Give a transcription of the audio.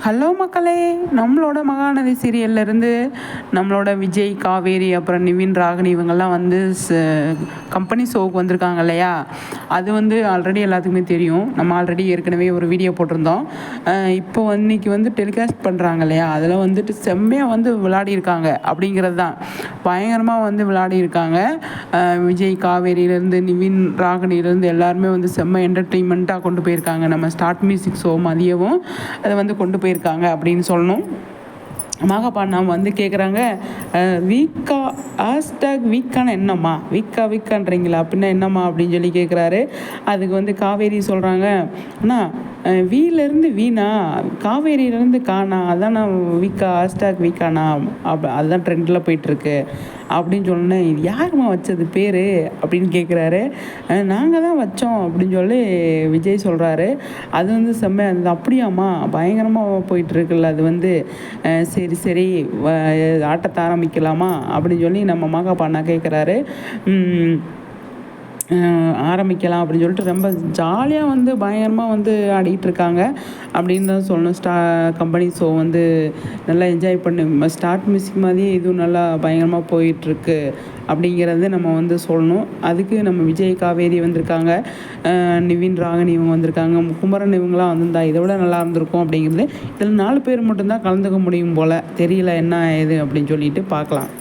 Hello மக்களே, நம்மளோட மகாநதி சீரியல்லேருந்து நம்மளோட விஜய், காவேரி, அப்புறம் நிவின், ராகினி இவங்கெல்லாம் வந்து கம்பெனி ஷோவுக்கு வந்திருக்காங்க இல்லையா. அது வந்து ஆல்ரெடி எல்லாத்துக்குமே தெரியும். நம்ம ஆல்ரெடி ஏற்கனவே ஒரு வீடியோ போட்டிருந்தோம். இப்போ இன்றைக்கி வந்து டெலிகாஸ்ட் பண்ணுறாங்க இல்லையா, அதில் வந்துட்டு செம்மையாக வந்து விளையாடிருக்காங்க அப்படிங்கிறது தான். பயங்கரமாக வந்து விளையாடிருக்காங்க. விஜய், காவேரியிலேருந்து நிவின், ராகினியிலேருந்து எல்லாருமே வந்து செம்ம என்டர்டெயின்மெண்ட்டாக கொண்டு போயிருக்காங்க. நம்ம ஸ்டார்ட் மியூசிக் ஷோ மதியவும் அதை வந்து கொண்டு போயிருக்காங்க அப்படின்னு சொல்லணும். மகாபாண்ணா வந்து கேட்குறாங்க, வீக்கா வீக்கான என்னம்மா, வீக்கான்றீங்களா அப்படின்னா என்னம்மா அப்படின்னு சொல்லி கேட்குறாரு. அதுக்கு வந்து காவேரி சொல்கிறாங்க, அண்ணா வீலேருந்து வீணா, காவேரியிலேருந்து காணா, அதான் நான் வீக்கானா அதுதான் ட்ரெண்டில் போயிட்டுருக்கு அப்படின்னு சொன்னேன். இது யாருமா வச்சது பேர் அப்படின்னு கேட்குறாரு. நாங்கள் தான் வச்சோம் அப்படின்னு சொல்லி விஜய் சொல்கிறாரு. அது வந்து செம்ம, அது அப்படியாம்மா, பயங்கரமாக போயிட்டுருக்குல்ல அது வந்து, சரி ஆட்டத்தை ஆரம்பிக்கலாமா அப்படின்னு சொல்லி நம்ம மகாபாண்ணா கேட்குறாரு. ஆரம்பிக்கலாம் அப்படின்னு சொல்லிட்டு ரொம்ப ஜாலியாக வந்து பயங்கரமாக வந்து ஆடிகிட்ருக்காங்க அப்படின்னு தான் சொல்லணும். கம்பெனி ஷோ வந்து நல்லா என்ஜாய் பண்ணி ஸ்டார்ட் மியூசிக் மாதிரியே இதுவும் நல்லா பயங்கரமாக போயிட்டுருக்கு அப்படிங்கிறது நம்ம வந்து சொல்லணும். அதுக்கு நம்ம விஜய், காவேரி வந்திருக்காங்க, நிவின், ராகினி இவங்க வந்திருக்காங்க, குமரன் இவங்களாம் வந்திருந்தா இதை விட நல்லா இருந்திருக்கும் அப்படிங்கிறது. இதில் 4 பேர் மட்டும்தான் கலந்துக்க முடியும் போல், தெரியல என்ன ஏது அப்படின்னு சொல்லிட்டு பார்க்கலாம்.